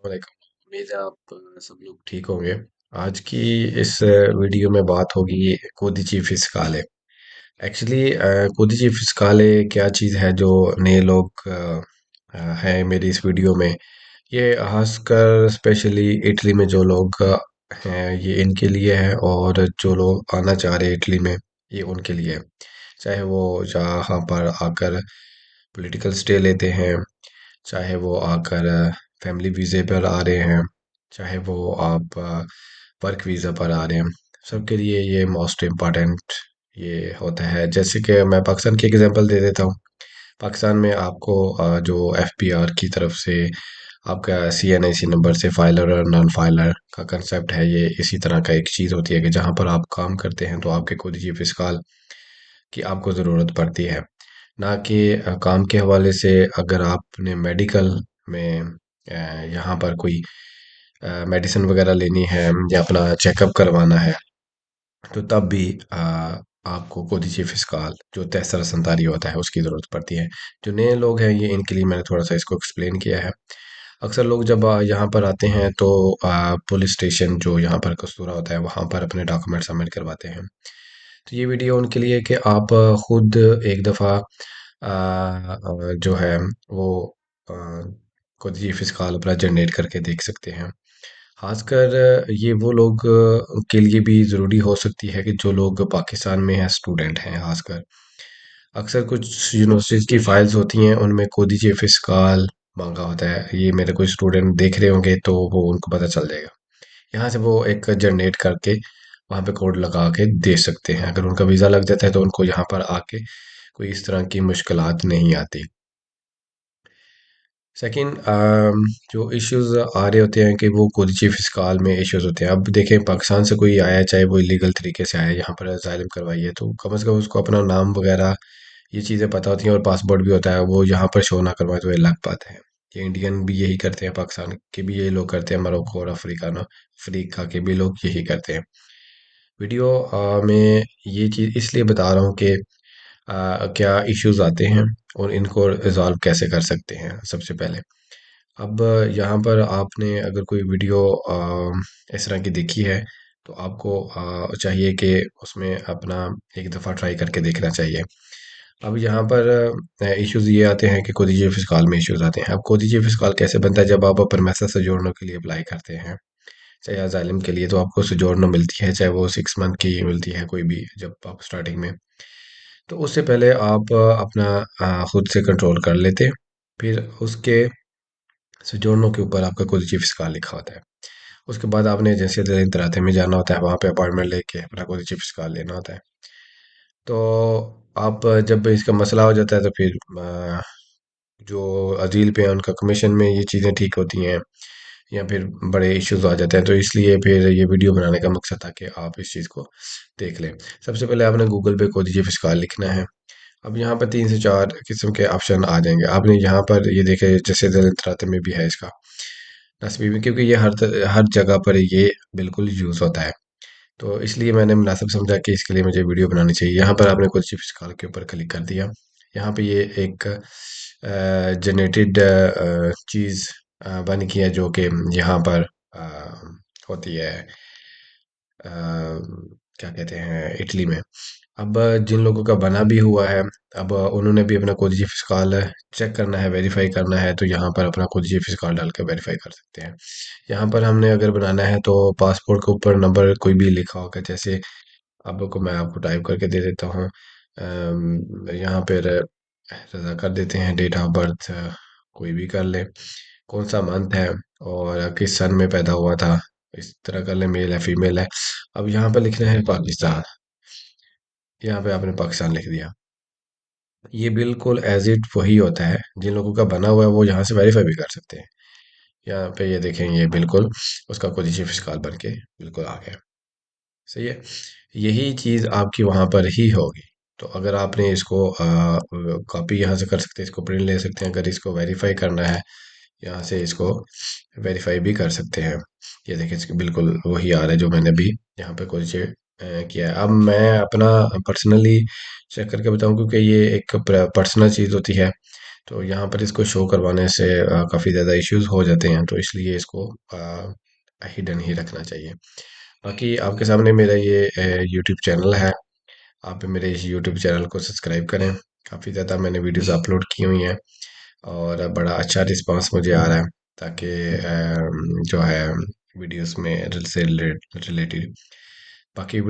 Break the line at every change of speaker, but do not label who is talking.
वालेकुम। उम्मीद है आप सब लोग ठीक होंगे। आज की इस वीडियो में बात होगी कोदिची फिस्काले। एक्चुअली कोदिची फिस्काले क्या चीज़ है जो नए लोग हैं मेरी इस वीडियो में। ये खासकर स्पेशली इटली में जो लोग हैं ये इनके लिए है, और जो लोग आना चाह रहे हैं इटली में ये उनके लिए है। चाहे वो यहाँ पर आकर पॉलिटिकल स्टे लेते हैं, चाहे वो आकर फैमिली वीज़े पर आ रहे हैं, चाहे वो आप वर्क वीज़ा पर आ रहे हैं, सबके लिए ये मोस्ट इम्पॉर्टेंट ये होता है। जैसे कि मैं पाकिस्तान की एग्जांपल दे देता हूँ। पाकिस्तान में आपको जो एफपीआर की तरफ से आपका सीएनआईसी नंबर से फाइलर और नॉन फाइलर का कंसेप्ट है, ये इसी तरह का एक चीज़ होती है कि जहाँ पर आप काम करते हैं तो आपके खुद ही फिस्काल की आपको ज़रूरत पड़ती है। ना कि काम के हवाले से अगर आपने मेडिकल में यहाँ पर कोई मेडिसिन वगैरह लेनी है या अपना चेकअप करवाना है, तो तब भी आपको कोदिची फिस्काल जो तेसरा संतारी होता है उसकी ज़रूरत पड़ती है। जो नए लोग हैं ये इनके लिए मैंने थोड़ा सा इसको एक्सप्लेन किया है। अक्सर लोग जब यहाँ पर आते हैं तो पुलिस स्टेशन जो यहाँ पर कस्तूरा होता है वहाँ पर अपने डॉक्यूमेंट सबमिट करवाते हैं। तो ये वीडियो उनके लिए कि आप खुद एक दफ़ा जो है वो अ, खुद ये फिस्काल अपना जनरेट करके देख सकते हैं। खासकर ये वो लोग के लिए भी ज़रूरी हो सकती है कि जो लोग पाकिस्तान में हैं, स्टूडेंट हैं खासकर। अक्सर कुछ यूनिवर्सिटीज़ की फाइल्स होती हैं उनमें कोदिचे फिस्काल मांगा होता है। ये मेरे कोई स्टूडेंट देख रहे होंगे तो वो उनको पता चल जाएगा। यहाँ से वो एक जनरेट करके वहाँ पे कोड लगा के दे सकते हैं। अगर उनका वीज़ा लग जाता है तो उनको यहाँ पर आके कोई इस तरह की मुश्किलात नहीं आती। सेकंड, जो इश्यूज आ रहे होते हैं कि वो कुछ फिस्काल में इश्यूज होते हैं। अब देखें पाकिस्तान से कोई आया, चाहे वो इलीगल तरीके से आया, यहाँ पर असाइलम करवाई है, तो कम से कम उसको अपना नाम वगैरह ये चीज़ें पता होती हैं, और पासपोर्ट भी होता है। वो यहाँ पर शो ना करवाए तो ये अलग बात है। ये इंडियन भी यही करते हैं, पाकिस्तान के भी यही लोग करते हैं, मोरक्को और अफ्रीका के भी लोग यही करते हैं। वीडियो में ये चीज़ इसलिए बता रहा हूँ कि क्या इश्यूज आते हैं और इनको रिजॉल्व कैसे कर सकते हैं सबसे पहले। अब यहाँ पर आपने अगर कोई वीडियो इस तरह की देखी है तो आपको चाहिए कि उसमें अपना एक दफ़ा ट्राई करके देखना चाहिए। अब यहाँ पर इश्यूज ये आते हैं कि कोदिजे फिस्काल में इश्यूज आते हैं। अब कोदिजे फिस्काल कैसे बनता है? जब आप परमेसा से जोड़ने के लिए अप्लाई करते हैं, चाहे अजाइलम के लिए, तो आपको सोजोर्नो मिलती है, चाहे वो 6 मंथ की मिलती है कोई भी, जब आप स्टार्टिंग में। तो उससे पहले आप अपना खुद से कंट्रोल कर लेते। फिर उसके सोजोर्नो के ऊपर आपका कोई चीफ फिस्काल लिखा होता है। उसके बाद आपने एजेंसी दे तराते में जाना होता है, वहाँ पे अपॉइंटमेंट लेके अपना कोई चीफ फिस्काल लेना होता है। तो आप जब इसका मसला हो जाता है तो फिर जो अजील पे हैं उनका कमीशन में ये चीज़ें ठीक होती हैं, या फिर बड़े इश्यूज आ जाते हैं। तो इसलिए फिर ये वीडियो बनाने का मकसद था कि आप इस चीज़ को देख लें। सबसे पहले आपने गूगल पे कोदिजी फिस्काल लिखना है। अब यहाँ पर 3 से 4 किस्म के ऑप्शन आ जाएंगे। आपने यहाँ पर ये देखे जैसे दलित में भी है इसका नस्बी में, क्योंकि ये हर जगह पर ये बिल्कुल यूज़ होता है। तो इसलिए मैंने मुनासिब समझा कि इसके लिए मुझे वीडियो बनानी चाहिए। यहाँ पर आपने कुछ फिस्काल के ऊपर क्लिक कर दिया। यहाँ पे ये एक जनरेटेड चीज़ बन गई है जो कि यहाँ पर होती है, क्या कहते हैं, इटली में। अब जिन लोगों का बना भी हुआ है, अब उन्होंने भी अपना कोदिजी फिस्काल चेक करना है, वेरीफाई करना है, तो यहाँ पर अपना कोदिजी फिस्काल डाल के वेरीफाई कर सकते हैं। यहाँ पर हमने अगर बनाना है तो पासपोर्ट के ऊपर नंबर कोई भी लिखा होगा, जैसे अब को मैं आपको टाइप करके दे देता हूँ। यहाँ पर रज़ा कर देते हैं, डेट ऑफ बर्थ कोई भी कर ले, कौन सा मंथ है और किस सन में पैदा हुआ था, इस तरह कर ले, मेल है फीमेल है। अब यहाँ पे लिखना है पाकिस्तान। यहाँ पे आपने पाकिस्तान लिख दिया। ये बिल्कुल एज इट वही होता है, जिन लोगों का बना हुआ है वो यहाँ से वेरीफाई भी कर सकते हैं। यहाँ पे ये देखें, ये बिल्कुल उसका कोदिशी फिस्काल बन के बिल्कुल आ गया। सही है। यही चीज़ आपकी वहाँ पर ही होगी। तो अगर आपने इसको कॉपी यहाँ से कर सकते हैं, इसको प्रिंट ले सकते हैं। अगर इसको वेरीफाई करना है यहाँ से इसको वेरीफाई भी कर सकते हैं। ये देखिए इसके बिल्कुल वही आ रहा है जो मैंने भी यहाँ पे कोई किया है। अब मैं अपना पर्सनली चेक करके बताऊँ, क्योंकि ये एक पर्सनल चीज़ होती है, तो यहाँ पर इसको शो करवाने से काफ़ी ज़्यादा इश्यूज हो जाते हैं, तो इसलिए इसको हिडन ही रखना चाहिए। बाकी आपके सामने मेरा ये यूट्यूब चैनल है। आप मेरे इस यूट्यूब चैनल को सब्सक्राइब करें। काफ़ी ज़्यादा मैंने वीडियोस अपलोड की हुई हैं और बड़ा अच्छा रिस्पांस मुझे आ रहा है, ताकि जो है वीडियोस में से रिलेटेड, बाकी वीडियो